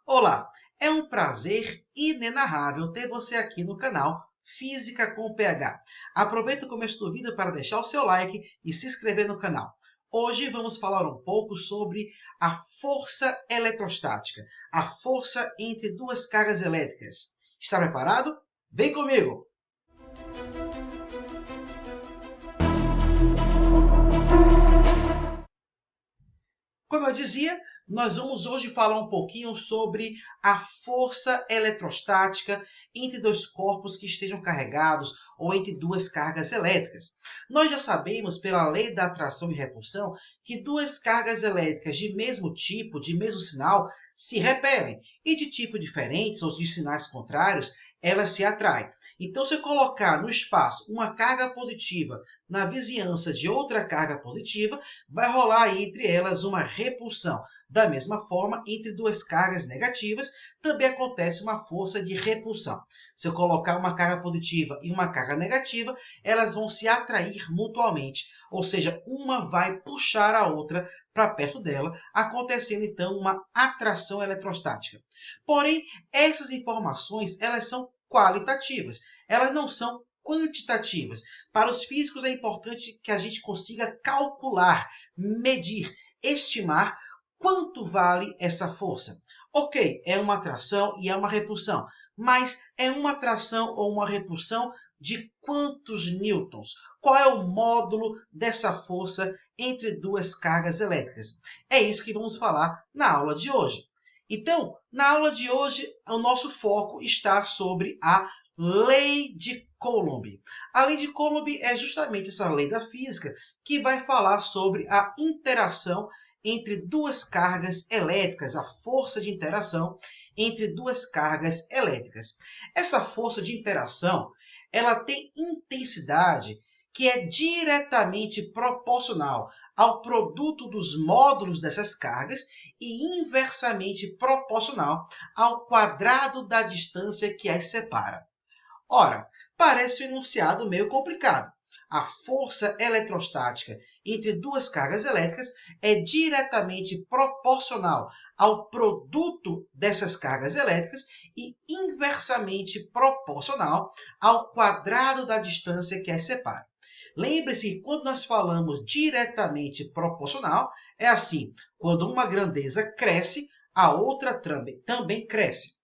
Olá, é um prazer inenarrável ter você aqui no canal Física com PH. Aproveita o começo do vídeo para deixar o seu like e se inscrever no canal. Hoje vamos falar um pouco sobre a força eletrostática, a força entre duas cargas elétricas. Está preparado? Vem comigo! Como eu dizia, nós vamos hoje falar um pouquinho sobre a força eletrostática entre dois corpos que estejam carregados ou entre duas cargas elétricas. Nós já sabemos, pela lei da atração e repulsão, que duas cargas elétricas de mesmo tipo, de mesmo sinal, se repelem, e de tipo diferentes ou de sinais contrários, elas se atraem. Então, se eu colocar no espaço uma carga positiva na vizinhança de outra carga positiva, vai rolar aí entre elas uma repulsão. Da mesma forma, entre duas cargas negativas, também acontece uma força de repulsão. Se eu colocar uma carga positiva e uma carga negativa, elas vão se atrair mutuamente, ou seja, uma vai puxar a outra para perto dela, acontecendo então uma atração eletrostática. Porém, essas informações elas são qualitativas, elas não são quantitativas. Para os físicos é importante que a gente consiga calcular, medir, estimar quanto vale essa força. Ok, é uma atração e é uma repulsão, mas é uma atração ou uma repulsão de quantos newtons? Qual é o módulo dessa força entre duas cargas elétricas? É isso que vamos falar na aula de hoje. Então, na aula de hoje, o nosso foco está sobre a lei de Coulomb. A lei de Coulomb é justamente essa lei da física que vai falar sobre a interação entre duas cargas elétricas, a força de interação entre duas cargas elétricas. Essa força de interação, ela tem intensidade que é diretamente proporcional ao produto dos módulos dessas cargas e inversamente proporcional ao quadrado da distância que as separa. Ora, parece um enunciado meio complicado. A força eletrostática entre duas cargas elétricas é diretamente proporcional ao produto dessas cargas elétricas e inversamente proporcional ao quadrado da distância que as separa. Lembre-se que quando nós falamos diretamente proporcional, é assim, quando uma grandeza cresce, a outra também cresce.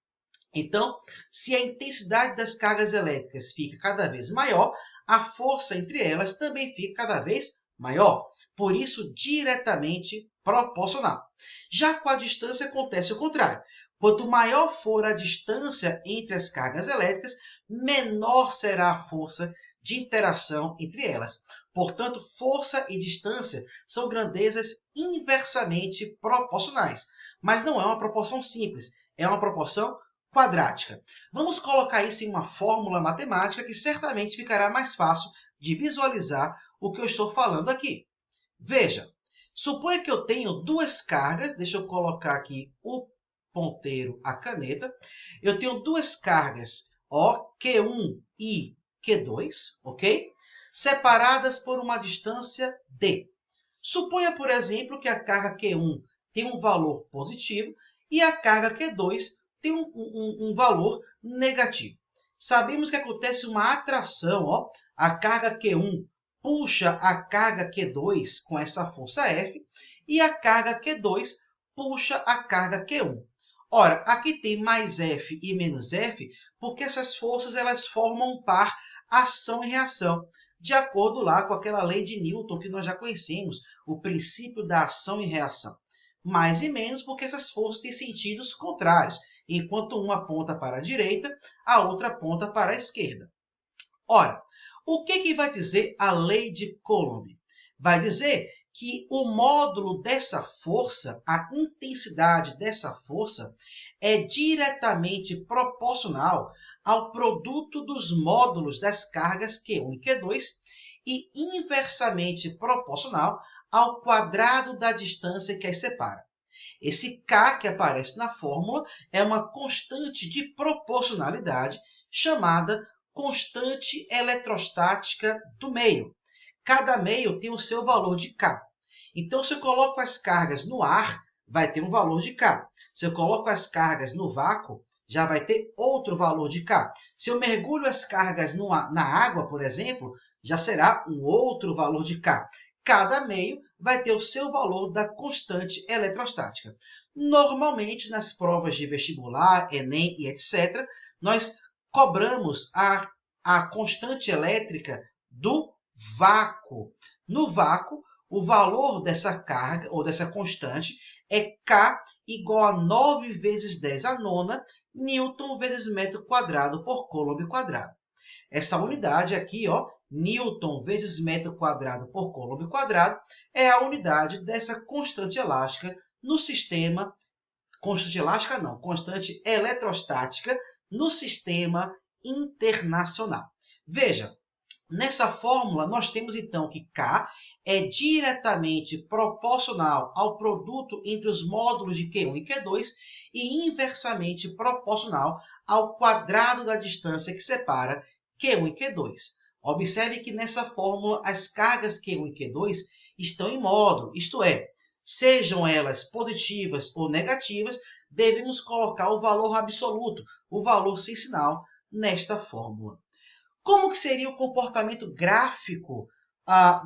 Então, se a intensidade das cargas elétricas fica cada vez maior, a força entre elas também fica cada vez maior. Por isso, diretamente proporcional. Já com a distância acontece o contrário. Quanto maior for a distância entre as cargas elétricas, menor será a força de interação entre elas. Portanto, força e distância são grandezas inversamente proporcionais. Mas não é uma proporção simples, é uma proporção quadrática. Vamos colocar isso em uma fórmula matemática que certamente ficará mais fácil de visualizar o que eu estou falando aqui. Veja, suponha que eu tenho duas cargas, deixa eu colocar aqui o ponteiro, a caneta. Eu tenho duas cargas, ó, Q1 e Q2, ok? Separadas por uma distância D. Suponha, por exemplo, que a carga Q1 tem um valor positivo e a carga Q2 tem um valor negativo. Sabemos que acontece uma atração, ó, a carga Q1 puxa a carga Q2 com essa força F e a carga Q2 puxa a carga Q1. Ora, aqui tem mais F e menos F porque essas forças elas formam um par ação e reação, de acordo lá com aquela lei de Newton que nós já conhecemos, o princípio da ação e reação. Mais e menos porque essas forças têm sentidos contrários. Enquanto uma aponta para a direita, a outra aponta para a esquerda. Ora, o que vai dizer a lei de Coulomb? Vai dizer que o módulo dessa força, a intensidade dessa força, é diretamente proporcional ao produto dos módulos das cargas Q1 e Q2 e inversamente proporcional ao quadrado da distância que as separa. Esse K que aparece na fórmula é uma constante de proporcionalidade chamada constante eletrostática do meio. Cada meio tem o seu valor de K. Então, se eu coloco as cargas no ar, vai ter um valor de K. Se eu coloco as cargas no vácuo, já vai ter outro valor de K. Se eu mergulho as cargas na água, por exemplo, já será um outro valor de K. Cada meio vai ter o seu valor da constante eletrostática. Normalmente, nas provas de vestibular, Enem e etc., nós cobramos a constante elétrica do vácuo. No vácuo, o valor dessa carga, ou dessa constante, é K igual a 9 vezes 10 a nona Newton vezes metro quadrado por Coulomb quadrado. Essa unidade aqui, ó, Newton vezes metro quadrado por Coulomb quadrado, é a unidade dessa constante elástica no sistema, constante elástica não, constante eletrostática no sistema internacional. Veja, nessa fórmula nós temos então que K é diretamente proporcional ao produto entre os módulos de Q1 e Q2 e inversamente proporcional ao quadrado da distância que separa Q1 e Q2. Observe que nessa fórmula as cargas Q1 e Q2 estão em módulo, isto é, sejam elas positivas ou negativas, devemos colocar o valor absoluto, o valor sem sinal, nesta fórmula. Como que seria o comportamento gráfico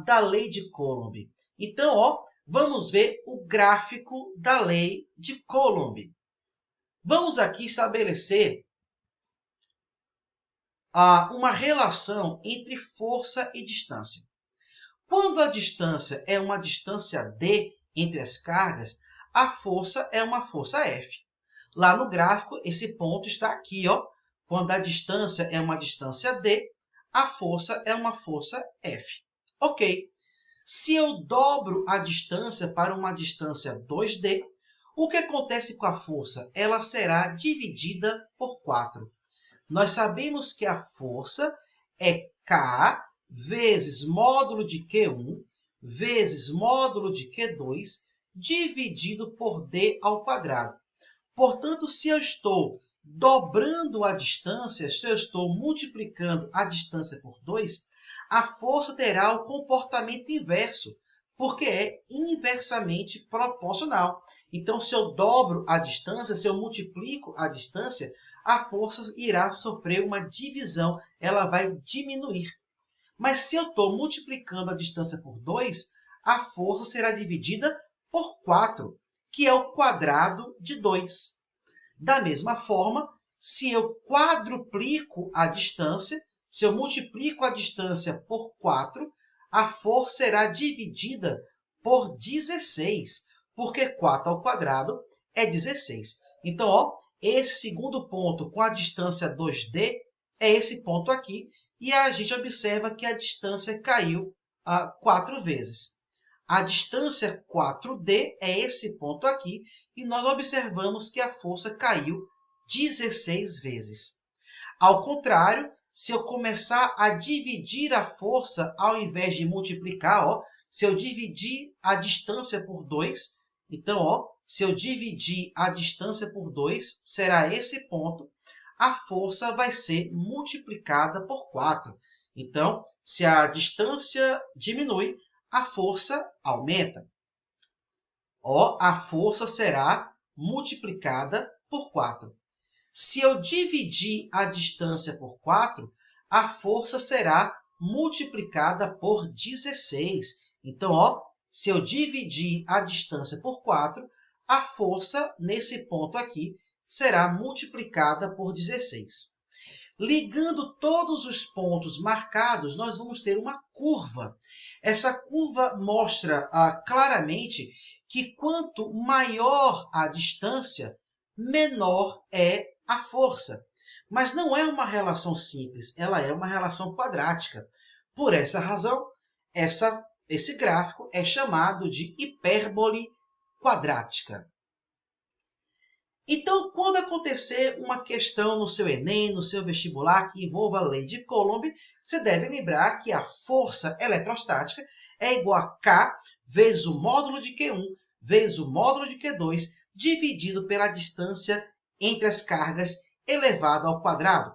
da lei de Coulomb? Então, ó, vamos ver o gráfico da lei de Coulomb. Vamos aqui estabelecer uma relação entre força e distância. Quando a distância é uma distância d entre as cargas, a força é uma força F. Lá no gráfico, esse ponto está aqui, ó. Quando a distância é uma distância d, a força é uma força F. Ok. Se eu dobro a distância para uma distância 2d, o que acontece com a força? Ela será dividida por 4. Nós sabemos que a força é K vezes módulo de Q1 vezes módulo de Q2 dividido por d ao quadrado. Portanto, se eu estou dobrando a distância, se eu estou multiplicando a distância por 2, a força terá o comportamento inverso, porque é inversamente proporcional. Então, se eu dobro a distância, se eu multiplico a distância, a força irá sofrer uma divisão, ela vai diminuir. Mas se eu estou multiplicando a distância por 2, a força será dividida por 4, que é o quadrado de 2. Da mesma forma, se eu quadruplico a distância, se eu multiplico a distância por 4, a força será dividida por 16, porque 4 ao quadrado é 16. Então, ó, esse segundo ponto com a distância 2d é esse ponto aqui, e a gente observa que a distância caiu 4 vezes. A distância 4d é esse ponto aqui, e nós observamos que a força caiu 16 vezes. Ao contrário, se eu começar a dividir a força ao invés de multiplicar, ó, se eu dividir a distância por 2, então, ó, se eu dividir a distância por 2, será esse ponto, a força vai ser multiplicada por 4. Então, se a distância diminui, a força aumenta. Ó, a força será multiplicada por 4. Se eu dividir a distância por 4, a força será multiplicada por 16. Então, ó, se eu dividir a distância por 4, a força, nesse ponto aqui, será multiplicada por 16. Ligando todos os pontos marcados, nós vamos ter uma curva. Essa curva mostra claramente que quanto maior a distância, menor é a força. Mas não é uma relação simples, ela é uma relação quadrática. Por essa razão, esse gráfico é chamado de hipérbole quadrática. Então, quando acontecer uma questão no seu Enem, no seu vestibular, que envolva a lei de Coulomb, você deve lembrar que a força eletrostática é igual a K vezes o módulo de Q1 vezes o módulo de Q2 dividido pela distância entre as cargas elevado ao quadrado.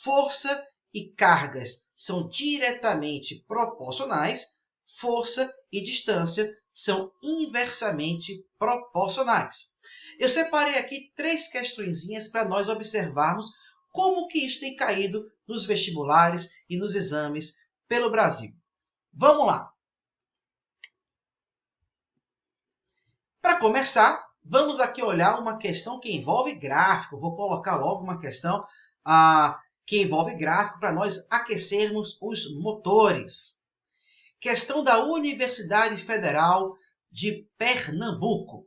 Força e cargas são diretamente proporcionais, força e distância são inversamente proporcionais. Eu separei aqui 3 questõezinhas para nós observarmos como que isso tem caído nos vestibulares e nos exames pelo Brasil. Vamos lá! Para começar, vamos aqui olhar uma questão que envolve gráfico. Vou colocar logo uma questão que envolve gráfico para nós aquecermos os motores. Questão da Universidade Federal de Pernambuco.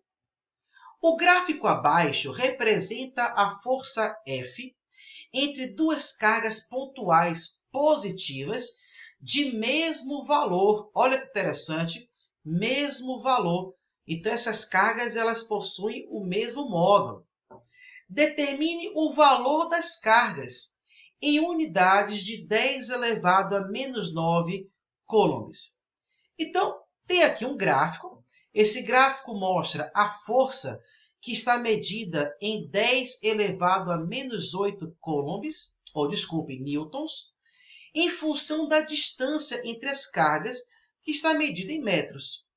O gráfico abaixo representa a força F entre duas cargas pontuais positivas de mesmo valor. Olha que interessante, mesmo valor. Então, essas cargas elas possuem o mesmo módulo. Determine o valor das cargas em unidades de 10 elevado a menos 9 coulombs. Então, tem aqui um gráfico. Esse gráfico mostra a força que está medida em 10 elevado a menos 8 coulombs, newtons, em função da distância entre as cargas, que está medida em metros.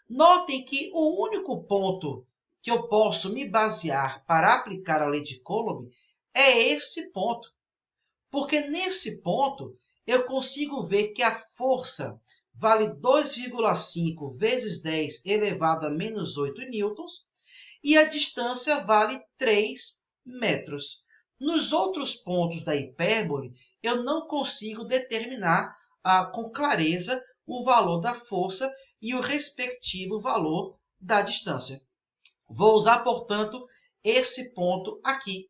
Notem que o único ponto que eu posso me basear para aplicar a lei de Coulomb é esse ponto. Porque nesse ponto eu consigo ver que a força vale 2,5 vezes 10 elevado a menos 8 newtons e a distância vale 3 metros. Nos outros pontos da hipérbole, eu não consigo determinar com clareza o valor da força e o respectivo valor da distância. Vou usar, portanto, esse ponto aqui,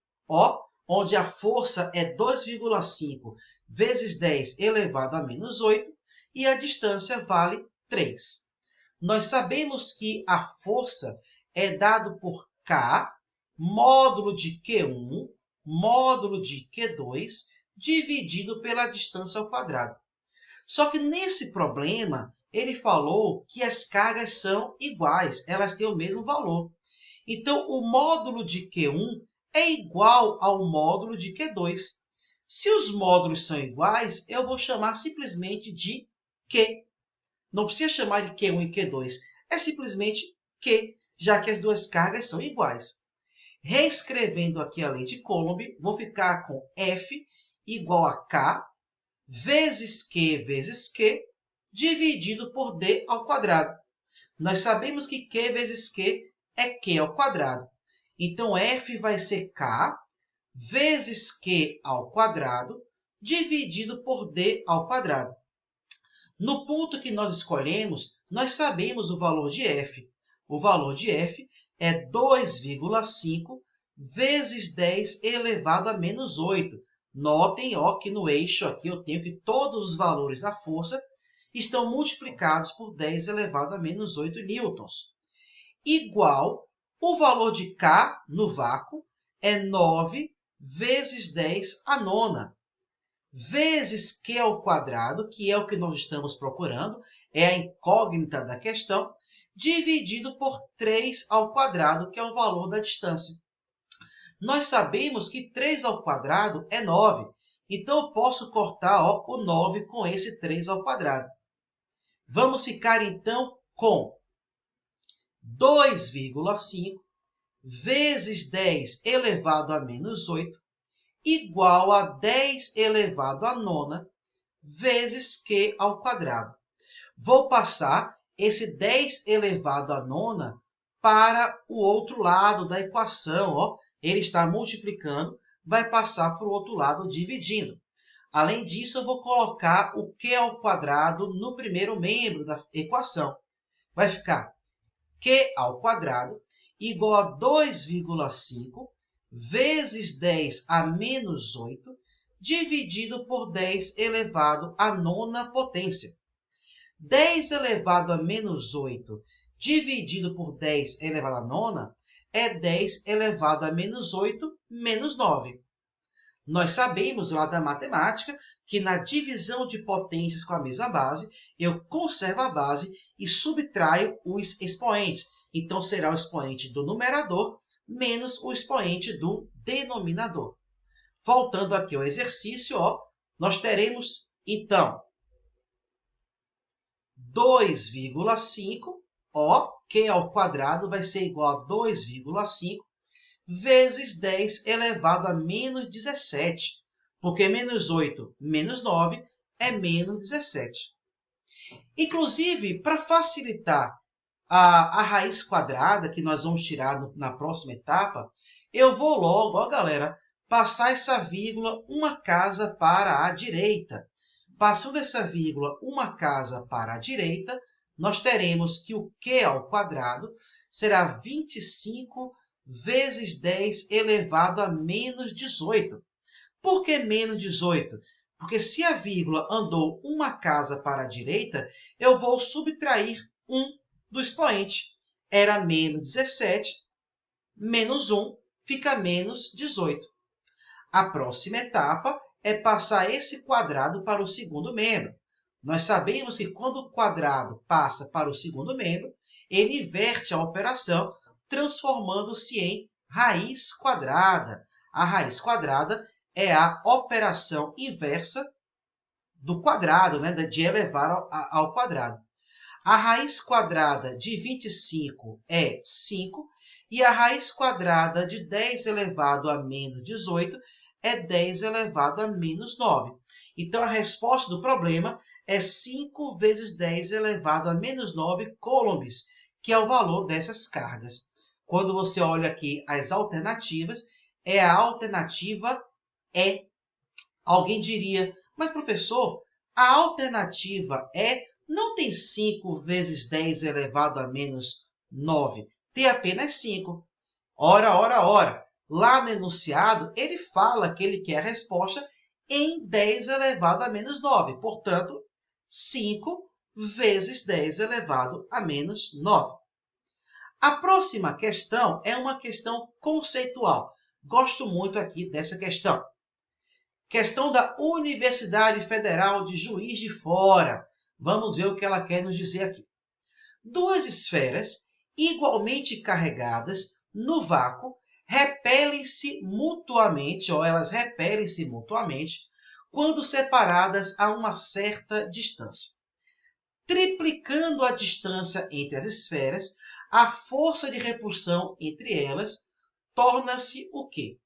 onde a força é 2,5 vezes 10 elevado a menos 8 e a distância vale 3. Nós sabemos que a força é dado por K, módulo de Q1, módulo de Q2, dividido pela distância ao quadrado. Só que nesse problema, ele falou que as cargas são iguais, elas têm o mesmo valor. Então, o módulo de Q1 é igual ao módulo de Q2. Se os módulos são iguais, eu vou chamar simplesmente de Q. Não precisa chamar de Q1 e Q2, é simplesmente Q, já que as duas cargas são iguais. Reescrevendo aqui a lei de Coulomb, vou ficar com F igual a K vezes Q dividido por D ao quadrado. Nós sabemos que Q vezes Q é Q ao quadrado. Então, F vai ser K vezes Q ao quadrado dividido por D ao quadrado. No ponto que nós escolhemos, nós sabemos o valor de F. O valor de F é 2,5 vezes 10 elevado a menos 8. Notem que no eixo aqui eu tenho que todos os valores da força estão multiplicados por 10 elevado a menos 8 newtons. Igual, o valor de K no vácuo é 9 vezes 10 a nona, vezes Q ao quadrado, que é o que nós estamos procurando, é a incógnita da questão, dividido por 3 ao quadrado, que é o valor da distância. Nós sabemos que 3 ao quadrado é 9, então eu posso cortar o 9 com esse 3 ao quadrado. Vamos ficar, então, com 2,5 vezes 10 elevado a menos 8 igual a 10 elevado a nona vezes Q ao quadrado. Vou passar esse 10 elevado a nona para o outro lado da equação. Ele está multiplicando, vai passar para o outro lado dividindo. Além disso, eu vou colocar o Q ao quadrado no primeiro membro da equação. Vai ficar Q ao quadrado igual a 2,5 vezes 10 a menos 8 dividido por 10 elevado à nona potência. 10 elevado a menos 8 dividido por 10 elevado à nona é 10 elevado a menos 8 menos 9. Nós sabemos lá da matemática que na divisão de potências com a mesma base, eu conservo a base e subtraio os expoentes. Então, será o expoente do numerador menos o expoente do denominador. Voltando aqui ao exercício, nós teremos, então, 2,5, Ó, Q ao quadrado vai ser igual a 2,5 vezes 10 elevado a menos 17. Porque menos 8 menos 9 é menos 17. Inclusive, para facilitar a raiz quadrada, que nós vamos tirar na próxima etapa, eu vou logo, ó, galera, passar essa vírgula uma casa para a direita. Passando essa vírgula uma casa para a direita, nós teremos que o Q ao quadrado será 25 vezes 10 elevado a menos 18. Por que menos 18? Porque se a vírgula andou uma casa para a direita, eu vou subtrair 1 do expoente. Era menos 17, menos 1 fica menos 18. A próxima etapa é passar esse quadrado para o segundo membro. Nós sabemos que quando o quadrado passa para o segundo membro, ele inverte a operação, transformando-se em raiz quadrada. A raiz quadrada é a operação inversa do quadrado, né, de elevar ao quadrado. A raiz quadrada de 25 é 5, e a raiz quadrada de 10 elevado a menos 18 é 10 elevado a menos 9. Então, a resposta do problema é 5 vezes 10 elevado a menos 9 coulombs, que é o valor dessas cargas. Quando você olha aqui as alternativas, é a alternativa E. Alguém diria, mas professor, a alternativa E não tem 5 vezes 10 elevado a menos 9, tem apenas 5. Ora. Lá no enunciado, ele fala que ele quer a resposta em 10 elevado a menos 9. Portanto, 5 vezes 10 elevado a menos 9. A próxima questão é uma questão conceitual. Gosto muito aqui dessa questão. Questão da Universidade Federal de Juiz de Fora. Vamos ver o que ela quer nos dizer aqui. Duas esferas igualmente carregadas no vácuo repelem-se mutuamente, ou elas repelem-se mutuamente, quando separadas a uma certa distância. Triplicando a distância entre as esferas, a força de repulsão entre elas torna-se o quê?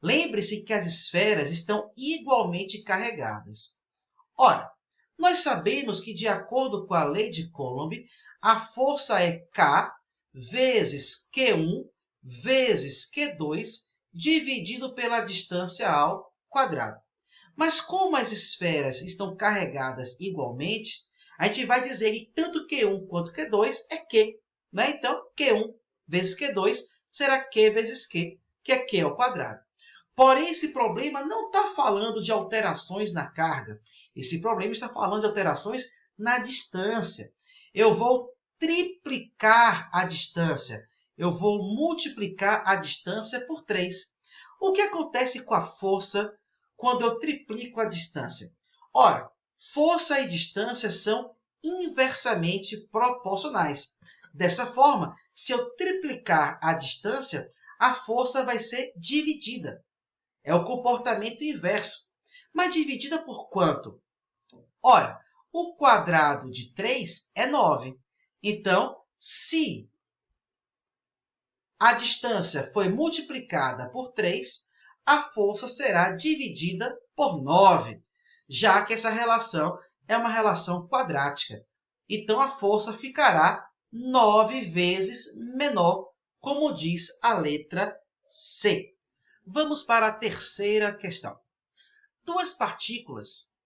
Lembre-se que as esferas estão igualmente carregadas. Ora, nós sabemos que, de acordo com a lei de Coulomb, a força é K vezes Q1 vezes Q2 dividido pela distância ao quadrado. Mas como as esferas estão carregadas igualmente, a gente vai dizer que tanto Q1 quanto Q2 é Q. Né? Então, Q1 vezes Q2 será Q vezes Q, que é Q ao quadrado. Porém, esse problema não está falando de alterações na carga. Esse problema está falando de alterações na distância. Eu vou triplicar a distância. Eu vou multiplicar a distância por 3. O que acontece com a força quando eu triplico a distância? Ora, força e distância são inversamente proporcionais. Dessa forma, se eu triplicar a distância, a força vai ser dividida. É o comportamento inverso. Mas dividida por quanto? Ora, o quadrado de 3 é 9. Então, se a distância foi multiplicada por 3, a força será dividida por 9, já que essa relação é uma relação quadrática. Então, a força ficará 9 vezes menor, como diz a letra C. Vamos para a terceira questão. Duas partículas,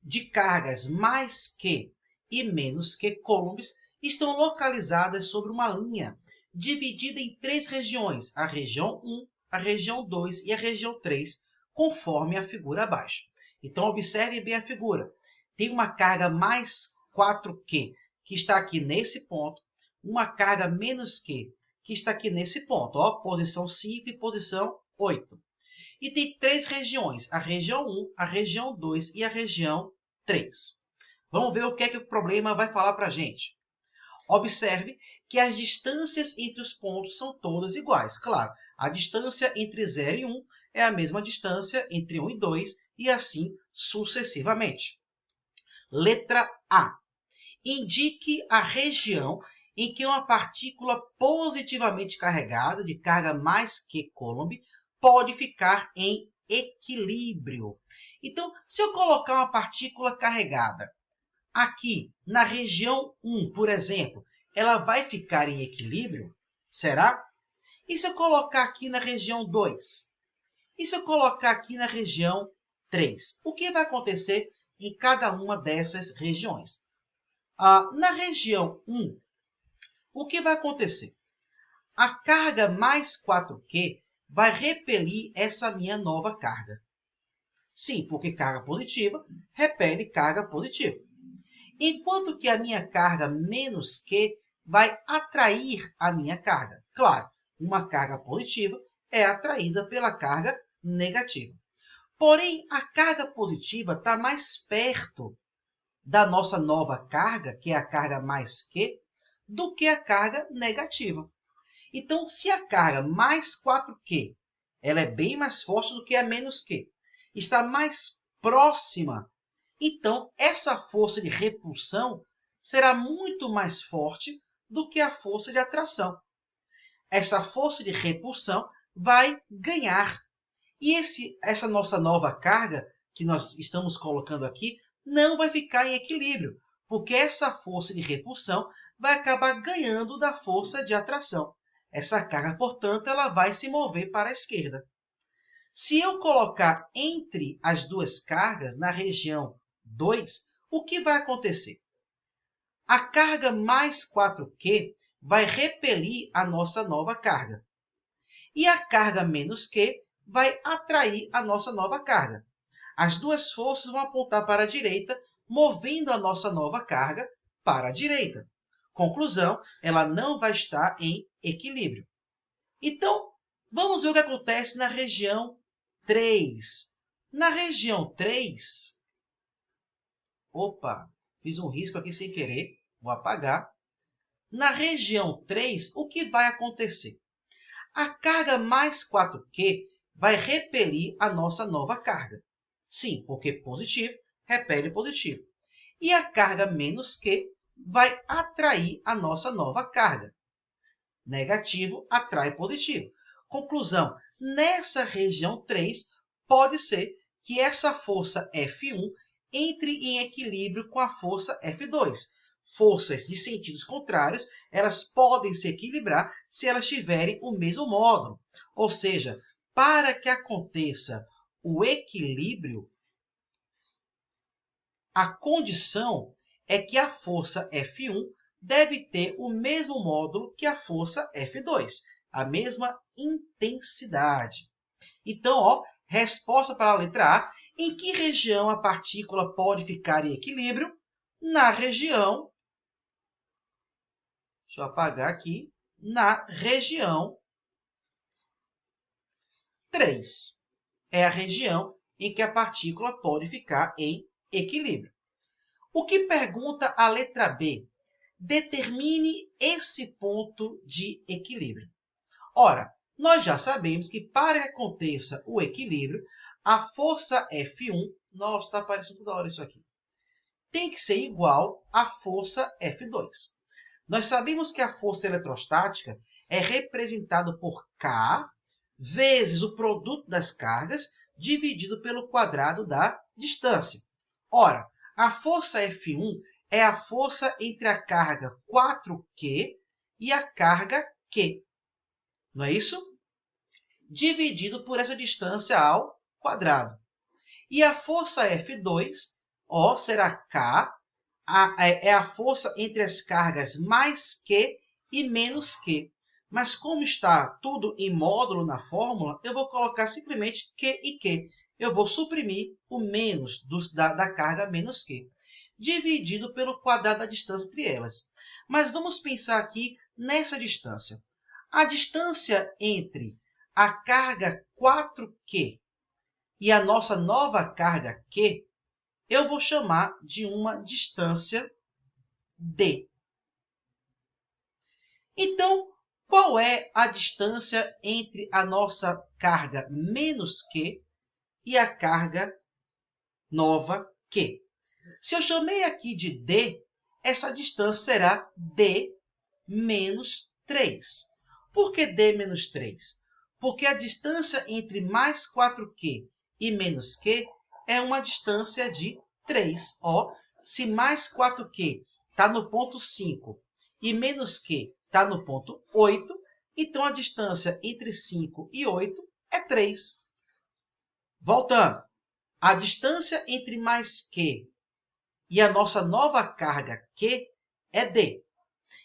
de cargas mais Q e menos Q coulombs estão localizadas sobre uma linha dividida em 3 regiões, a região 1, a região 2 e a região 3, conforme a figura abaixo. Então, observe bem a figura. Tem uma carga mais 4Q, que está aqui nesse ponto, uma carga menos Q, que está aqui nesse ponto, posição 5 e posição 8. E tem 3 regiões, a região 1, a região 2 e a região 3. Vamos ver o que é que o problema vai falar para a gente. Observe que as distâncias entre os pontos são todas iguais. Claro, a distância entre 0 e 1 é a mesma distância entre 1 e 2 e assim sucessivamente. Letra A. indique a região em que uma partícula positivamente carregada, de carga mais que Coulomb, pode ficar em equilíbrio. Então, se eu colocar uma partícula carregada aqui na região 1, por exemplo, ela vai ficar em equilíbrio? Será? E se eu colocar aqui na região 2? E se eu colocar aqui na região 3? O que vai acontecer em cada uma dessas regiões? Na região 1, o que vai acontecer? A carga mais 4Q vai repelir essa minha nova carga. Sim, porque carga positiva repele carga positiva. Enquanto que a minha carga menos Q vai atrair a minha carga. Claro, uma carga positiva é atraída pela carga negativa. Porém, a carga positiva está mais perto da nossa nova carga, que é a carga mais Q, do que a carga negativa. Então, se a carga mais 4Q ela é bem mais forte do que a menos Q, está mais próxima, então essa força de repulsão será muito mais forte do que a força de atração. Essa força de repulsão vai ganhar. E essa nossa nova carga, que nós estamos colocando aqui, não vai ficar em equilíbrio, porque essa força de repulsão vai acabar ganhando da força de atração. Essa carga, portanto, ela vai se mover para a esquerda. Se eu colocar entre as duas cargas, na região 2, o que vai acontecer? A carga mais 4Q vai repelir a nossa nova carga. E a carga menos Q vai atrair a nossa nova carga. As duas forças vão apontar para a direita, movendo a nossa nova carga para a direita. Conclusão, ela não vai estar em equilíbrio. Então, vamos ver o que acontece na região 3. Na região 3... Opa, fiz um risco aqui sem querer. Vou apagar. Na região 3, o que vai acontecer? A carga mais 4Q vai repelir a nossa nova carga. Sim, porque positivo repele positivo. E a carga menos Q vai atrair a nossa nova carga. Negativo atrai positivo. Conclusão, nessa região 3, pode ser que essa força F1 entre em equilíbrio com a força F2. Forças de sentidos contrários, elas podem se equilibrar se elas tiverem o mesmo módulo. Ou seja, para que aconteça o equilíbrio, a condição é que a força F1 deve ter o mesmo módulo que a força F2, a mesma intensidade. Então, resposta para a letra A, em que região a partícula pode ficar em equilíbrio? Na região, deixa eu apagar aqui, na região 3. É a região em que a partícula pode ficar em equilíbrio. O que pergunta a letra B? Determine esse ponto de equilíbrio. Ora, nós já sabemos que para que aconteça o equilíbrio, a força F1, nossa, está aparecendo toda hora isso aqui, tem que ser igual à força F2. Nós sabemos que a força eletrostática é representada por K vezes o produto das cargas dividido pelo quadrado da distância. Ora, a força F1 é a força entre a carga 4Q e a carga Q. Não é isso? Dividido por essa distância ao quadrado. E a força F2, será K, é a força entre as cargas mais Q e menos Q. Mas como está tudo em módulo na fórmula, eu vou colocar simplesmente Q e Q. Eu vou suprimir o menos da carga menos Q, dividido pelo quadrado da distância entre elas. Mas vamos pensar aqui nessa distância. A distância entre a carga 4Q e a nossa nova carga Q, eu vou chamar de uma distância D. Então, qual é a distância entre a nossa carga menos Q e a carga nova Q? Se eu chamei aqui de D, essa distância será D menos 3. Por que D menos 3? Porque a distância entre mais 4Q e menos Q é uma distância de 3. Ó, se mais 4Q está no ponto 5 e menos Q está no ponto 8, então a distância entre 5 e 8 é 3. Voltando, a distância entre mais Q e a nossa nova carga Q é D.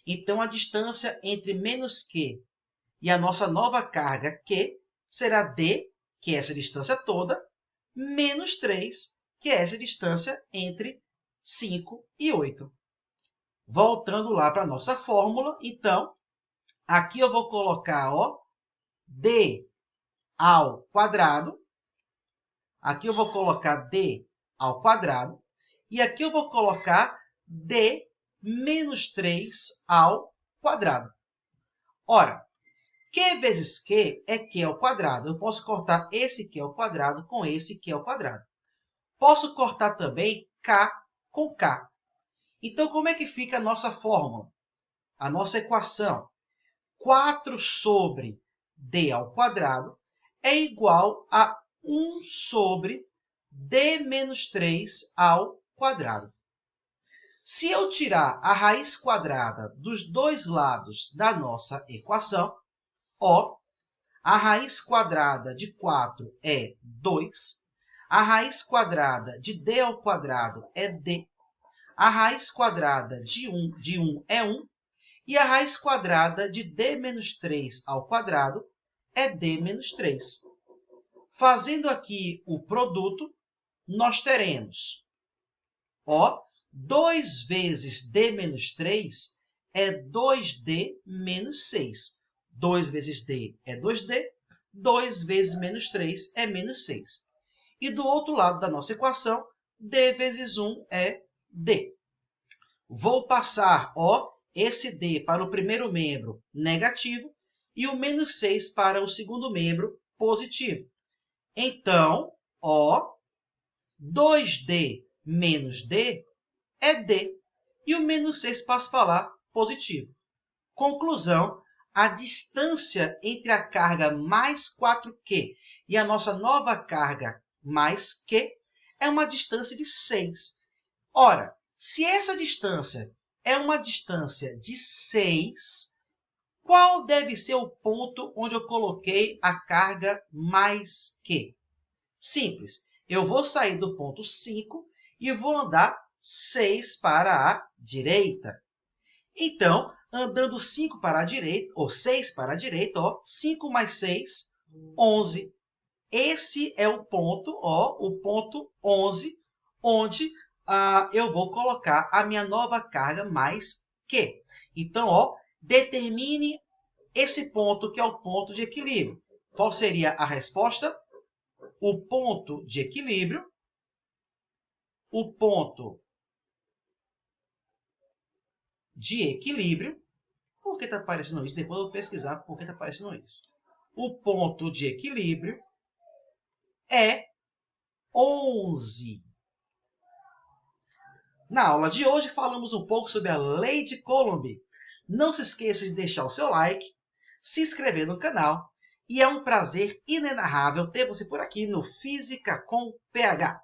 Então, a distância entre menos Q e a nossa nova carga Q será D, que é essa distância toda, menos 3, que é essa distância entre 5 e 8. Voltando lá para a nossa fórmula, então, aqui eu vou colocar ó, D ao quadrado. Aqui eu vou colocar D ao quadrado. E aqui eu vou colocar D menos 3 ao quadrado. Ora, Q vezes Q é Q ao quadrado. Eu posso cortar esse Q ao quadrado com esse Q ao quadrado. Posso cortar também K com K. Então, como é que fica a nossa fórmula? A nossa equação? 4 sobre D ao quadrado é igual a 1 sobre D menos 3 ao quadrado. Se eu tirar a raiz quadrada dos dois lados da nossa equação, ó, a raiz quadrada de 4 é 2, a raiz quadrada de D ao quadrado é D, a raiz quadrada de 1 é 1, e a raiz quadrada de D menos 3 ao quadrado é D menos 3. Fazendo aqui o produto, nós teremos, ó, 2 vezes D menos 3 é 2D menos 6. 2 vezes D é 2D, 2 vezes menos 3 é menos 6. E do outro lado da nossa equação, D vezes 1 é D. Vou passar ó, esse D para o primeiro membro negativo e o menos 6 para o segundo membro positivo. Então, ó, 2D menos D é D. E o menos 6 passa para lá positivo. Conclusão, a distância entre a carga mais 4Q e a nossa nova carga mais Q é uma distância de 6. Ora, se essa distância é uma distância de 6, qual deve ser o ponto onde eu coloquei a carga mais Q? Simples. Eu vou sair do ponto 5 e vou andar 6 para a direita. Então, andando 5 para a direita, ou 6 para a direita, ó, 5 mais 6, 11. Esse é o ponto, ó, o ponto 11, onde eu vou colocar a minha nova carga mais Q. Então, ó, determine esse ponto que é o ponto de equilíbrio. Qual seria a resposta? O ponto de equilíbrio, o ponto de equilíbrio, por que está aparecendo isso? Depois eu vou pesquisar por que está aparecendo isso. O ponto de equilíbrio é 11. Na aula de hoje falamos um pouco sobre a lei de Coulomb. Não se esqueça de deixar o seu like, se inscrever no canal e é um prazer inenarrável ter você por aqui no Física com PH.